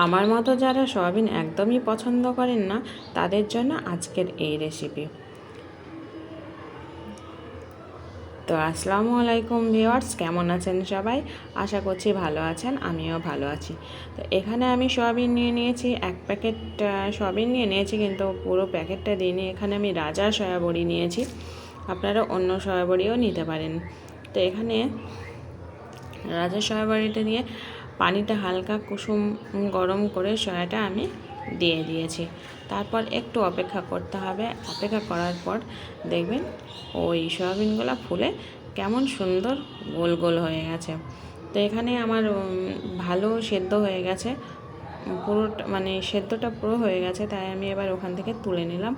আমার মতো যারা সয়াবিন একদমই পছন্দ করেন না তাদের জন্য আজকের এই রেসিপি। তো আসসালামু আলাইকুম ভিউয়ার্স, কেমন আছেন সবাই? আশা করছি ভালো আছেন, আমিও ভালো আছি। তো এখানে আমি সয়াবিন নিয়ে নিয়েছি, 1 প্যাকেট সয়াবিন নিয়ে নিয়েছি, কিন্তু পুরো প্যাকেটটা দিইনি। এখানে আমি রাজার সয়াবড়ি নিয়েছি, আপনারা অন্য সয়াবড়িও নিতে পারেন। তো এখানে রাজার সয়াবড়িটা দিয়ে পানিটা হালকা কুসুম গরম করে সয়াটা আমি দিয়ে দিয়েছি। তারপর একটু অপেক্ষা করতে হবে। অপেক্ষা করার পর দেখবেন ওই সয়াবিনগুলো ফুলে কেমন সুন্দর গোল গোল হয়ে গেছে। তো এখানে আমার ভালো সেদ্ধ হয়ে গেছে, পুরোটা মানে সেদ্ধটা পুরো হয়ে গেছে। তাই আমি এবার ওখান থেকে তুলে নিলাম,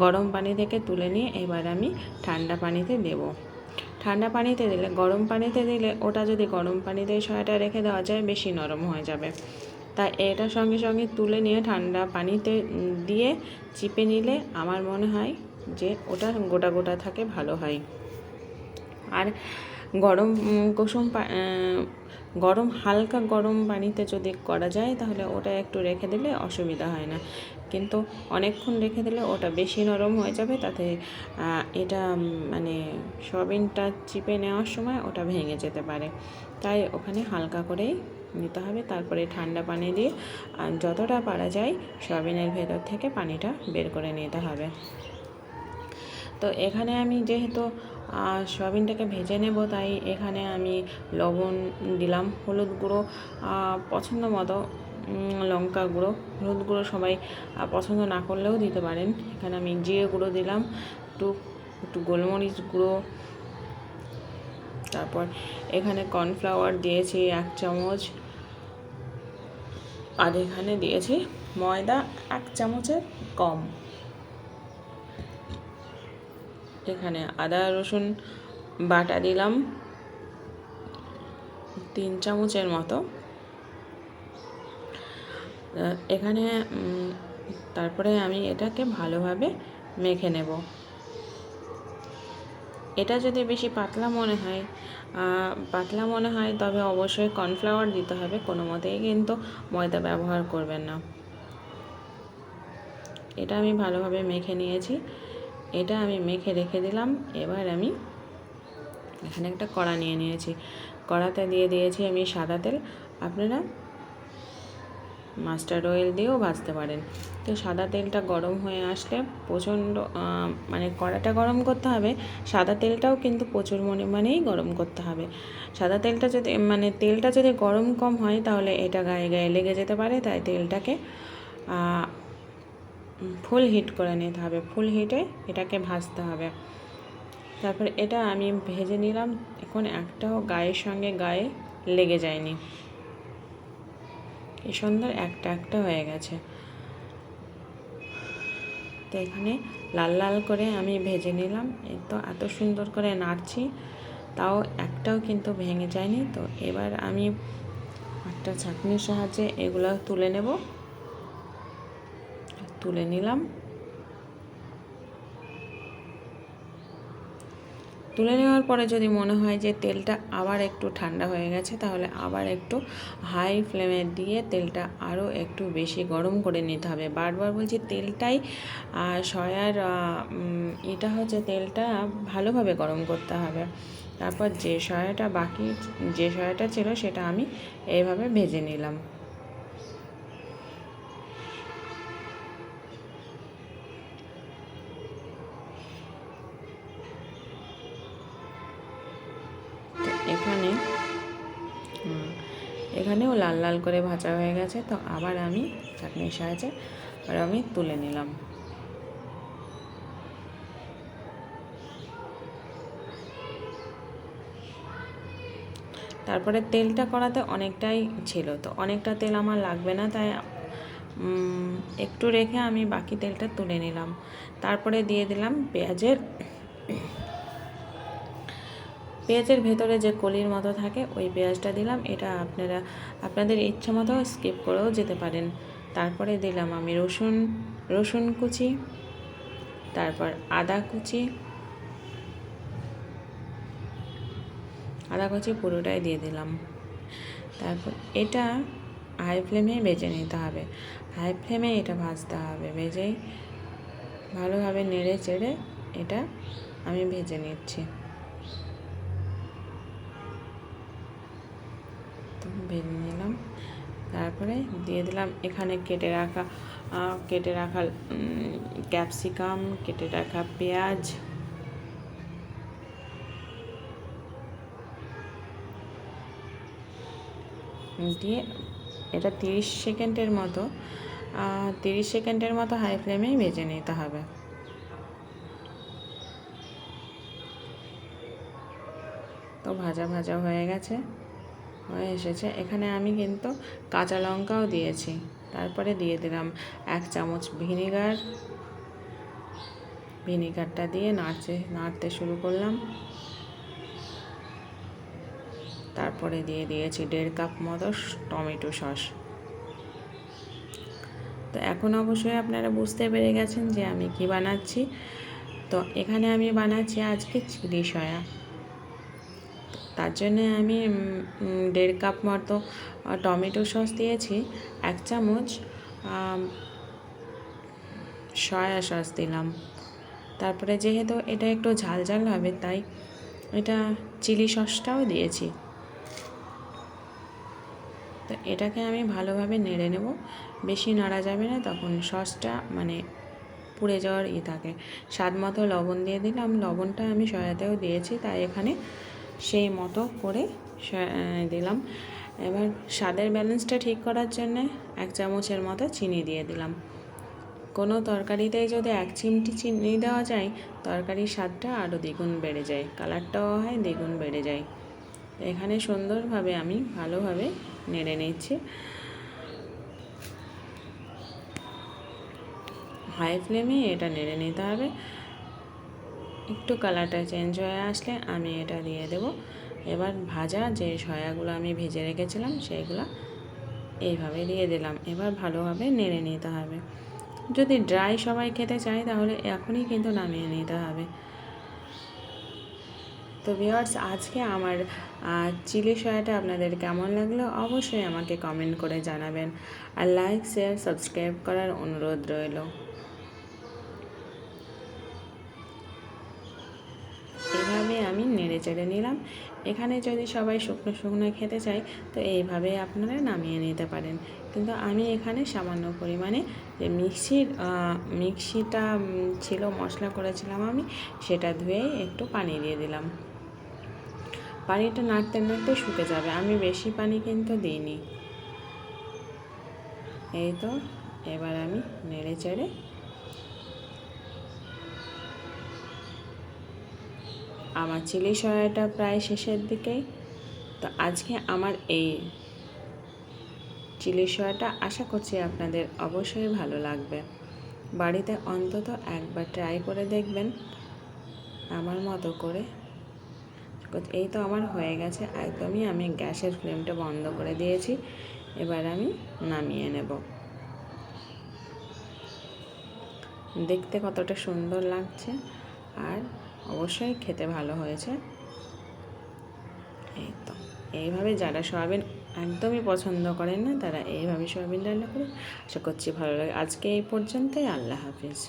গরম পানি থেকে তুলে নিয়ে এবার আমি ঠান্ডা পানিতে দেবো। ঠান্ডা পানিতে দিলে, গরম পানিতে দিলে ওটা যদি গরম পানিতে সয়াটা রেখে দেওয়া যায় বেশি নরম হয়ে যাবে। তাই এটা সঙ্গে সঙ্গে তুলে নিয়ে ঠান্ডা পানিতে দিয়ে চিপে নিলে আমার মনে হয় যে ওটা গোটা গোটা থাকে, ভালো হয়। আর গরম গরম হালকা গরম পানিতে যদি করা যায় তাহলে ওটা একটু রেখে দিলে অসুবিধা হয় না, কিন্তু অনেকক্ষণ রেখে দিলে ওটা বেশি নরম হয়ে যাবে। তাতে এটা মানে সয়াবিনটা চিপে নেওয়ার সময় ওটা ভেঙে যেতে পারে। তাই ওখানে হালকা করেই নিতে হবে। তারপরে ঠান্ডা পানি দিয়ে যতটা পারা যায় সয়াবিনের ভেতর থেকে পানিটা বের করে নিতে হবে। তো এখানে আমি যেহেতু সয়াবিনটাকে ভেজে নেব, তাই এখানে আমি লবণ দিলাম, হলুদ গুঁড়ো পছন্দ মতো, লঙ্কা গুঁড়ো, হলুদ গুঁড়ো সবাই পছন্দ না করলেও দিতে পারেন। এখানে আমি জিরে গুঁড়ো দিলাম, একটু গোলমরিচ গুঁড়ো, তারপর এখানে কর্নফ্লাওয়ার দিয়েছি 1 চামচ, আর এখানে দিয়েছি ময়দা 1 চামচের কম। এখানে আদা রসুন বাটা দিলাম 3 চামচের মতো। এখানে তারপরে আমি এটাকে ভালোভাবে মেখে নেব। এটা যদি বেশি পাতলা মনে হয় তবে অবশ্যই কর্নফ্লাওয়ার দিতে হবে, কোনো মতেই কিন্তু ময়দা ব্যবহার করবেন না। এটা আমি ভালোভাবে মেখে নিয়েছি, এটা আমি মেখে রেখে দিলাম। এবার আমি এখানে একটা কড়া নিয়ে নিয়েছি, কড়াতে দিয়ে দিয়েছি আমি সাদা তেল। আপনারা মাস্টার্ড অয়েল দিয়েও ভাজতে পারেন। তো সাদা তেলটা গরম হয়ে আসলে প্রচণ্ড মানে কড়াটা গরম করতে হবে, সাদা তেলটাও কিন্তু প্রচুর পরিমাণেই গরম করতে হবে। সাদা তেলটা যদি তেলটা যদি গরম কম হয় তাহলে এটা গায়ে গায়ে লেগে যেতে পারে। তাই তেলটাকে ফুল হিট করে নিতে হবে, ফুল হিটে এটাকে ভাজতে হবে। তারপরে এটা আমি ভেজে নিলাম। এখন একটাও গায়ের সঙ্গে গায়ে লেগে যায়নি, এই সুন্দর একটা হয়ে গেছে। তো এখানে লাল লাল করে আমি ভেজে নিলাম। এই তো এত সুন্দর করে নাড়ছি, তাও একটাও কিন্তু ভেঙে যায়নি। তো এবার আমি একটা ছাঁকনির সাহায্যে এগুলো তুলে নেব। তুলে নিলাম। তুলে নেওয়ার পরে যদি মনে হয় যে তেলটা আবার একটু ঠান্ডা হয়ে গেছে, তাহলে আবার একটু হাই ফ্লেমে দিয়ে তেলটা আরও একটু বেশি গরম করে নিতে হবে। বারবার বলছি, তেলটাই সয়ার এটা হচ্ছে, তেলটা ভালোভাবে গরম করতে হবে। তারপর যে সয়াটা ছিল সেটা আমি এইভাবে ভেজে নিলাম। এখানেও লাল লাল করে ভাজা হয়ে গেছে। তো আবার আমি চাটনির সাহায্যে আমি তুলে নিলাম। তারপরে তেলটা কড়াতে অনেকটাই ছিল, তো অনেকটা তেল আমার লাগবে না, তাই একটু রেখে আমি বাকি তেলটা তুলে নিলাম। তারপরে দিয়ে দিলাম পেঁয়াজের ভেতরে যে কলির মতো থাকে ওই পেঁয়াজটা দিলাম। এটা আপনাদের ইচ্ছা মতো স্কিপ করেও যেতে পারেন। তারপরে দিলাম আমি রসুন কুচি, তারপর আদা কুচি পুরোটাই দিয়ে দিলাম। তারপর এটা হাই ফ্লেমেই ভেজে নিতে হবে। হাই ফ্লেমে এটা ভাজতে হবে, ভেজেই ভালোভাবে নেড়ে চেড়ে এটা আমি ভেজে নিচ্ছি। তো ভেজে নিলাম, তারপরে দিয়ে দিলাম এখানে কেটে রাখা ক্যাপসিকাম, কেটে রাখা পেঁয়াজ, দিয়ে এটা 30 সেকেন্ডের মতো হাই ফ্লেমেই ভেজে নিতে হবে। তো ভাজা ভাজা হয়ে এসেছে। এখানে আমি কিন্তু কাঁচা লঙ্কাও দিয়েছি। তারপরে দিয়ে দিলাম 1 চামচ ভিনিগারটা দিয়ে নাড়তে শুরু করলাম। তারপরে দিয়ে দিয়েছি 1.5 কাপ মতো টমেটো সস। তো এখন অবশ্যই আপনারা বুঝতে পেরে গেছেন যে আমি কি বানাচ্ছি। তো এখানে আমি বানাচ্ছি আজকে চিলি সয়া। তার জন্যে আমি 1.5 কাপ মতো টমেটো সস দিয়েছি, 1 চামচ সয়া সস দিলাম। তারপরে যেহেতু এটা একটু ঝাল ঝাল হবে, তাই এটা চিলি সসটাও দিয়েছি। তো এটাকে আমি ভালোভাবে নেড়ে নেব, বেশি নাড়া যাবে না, তখন সসটা মানে পুড়ে যাওয়ার থাকে। স্বাদ মতো লবণ দিয়ে দিলাম, লবণটা আমি সয়াতেও দিয়েছি, তাই এখানে সেই মতো করে দিলাম। এবার স্বাদের ব্যালেন্সটা ঠিক করার জন্যে 1 চামচের মতো চিনি দিয়ে দিলাম। কোনো তরকারিতেই যদি 1 চিমটি চিনি দেওয়া যায়, তরকারির স্বাদটা আরও দ্বিগুণ বেড়ে যায়, কালারটাও হয় দ্বিগুণ বেড়ে যায়। এখানে সুন্দরভাবে আমি ভালোভাবে নেড়ে নিচ্ছি। হাই ফ্লেমে এটা নেড়ে নিতে হবে। একটু কালারটা চেঞ্জ হয়ে আসলে আমি এটা দিয়ে দেব। এবার ভাজা যে সয়াগুলো আমি ভেজে রেখেছিলাম সেইগুলো এইভাবে দিয়ে দিলাম। এবার ভালোভাবে নেড়ে নিতে হবে। যদি ড্রাই সবাই খেতে চায় তাহলে এখনই কিন্তু নামিয়ে নিতে হবে। তো ভিউয়ার্স, আজকে আমার চিলি সয়াটা আপনাদের কেমন লাগলো অবশ্যই আমাকে কমেন্ট করে জানাবেন, আর লাইক, শেয়ার, সাবস্ক্রাইব করার অনুরোধ রইল। এইভাবে আমি নেড়ে চেড়ে নিলাম। এখানে যদি সবাই শুকনো শুকনো খেতে চায় তো এইভাবে আপনারা নামিয়ে নিতে পারেন, কিন্তু আমি এখানে সামান্য পরিমাণে যে মিক্সিটা ছিল, মশলা করেছিলাম আমি, সেটা ধুয়ে একটু পানি দিয়ে দিলাম। পানিটা নাড়তে নাড়তে শুকে যাবে, আমি বেশি পানি কিন্তু দিইনি। এই তো এবার আমি নেড়ে চেড়ে আমার চিলি সয়াটা প্রায় শেষের দিকেই। তো আজকে আমার এই চিলি সয়াটা আশা করছি আপনাদের অবশ্যই ভালো লাগবে। বাড়িতে অন্তত একবার ট্রাই করে দেখবেন আমার মতো করে। এই তো আমার হয়ে গেছে একদমই। আমি গ্যাসের ফ্লেমটা বন্ধ করে দিয়েছি। এবার আমি নামিয়ে নেব। দেখতে কতটা সুন্দর লাগছে, আর অবশ্যই খেতে ভালো হয়েছে। এই তো এইভাবে যারা সয়াবিন একদমই পছন্দ করেন না, তারা এইভাবে সয়াবিন রান্না করে আশা করছি ভালো লাগে। আজকে এই পর্যন্তই। আল্লাহ হাফিজ।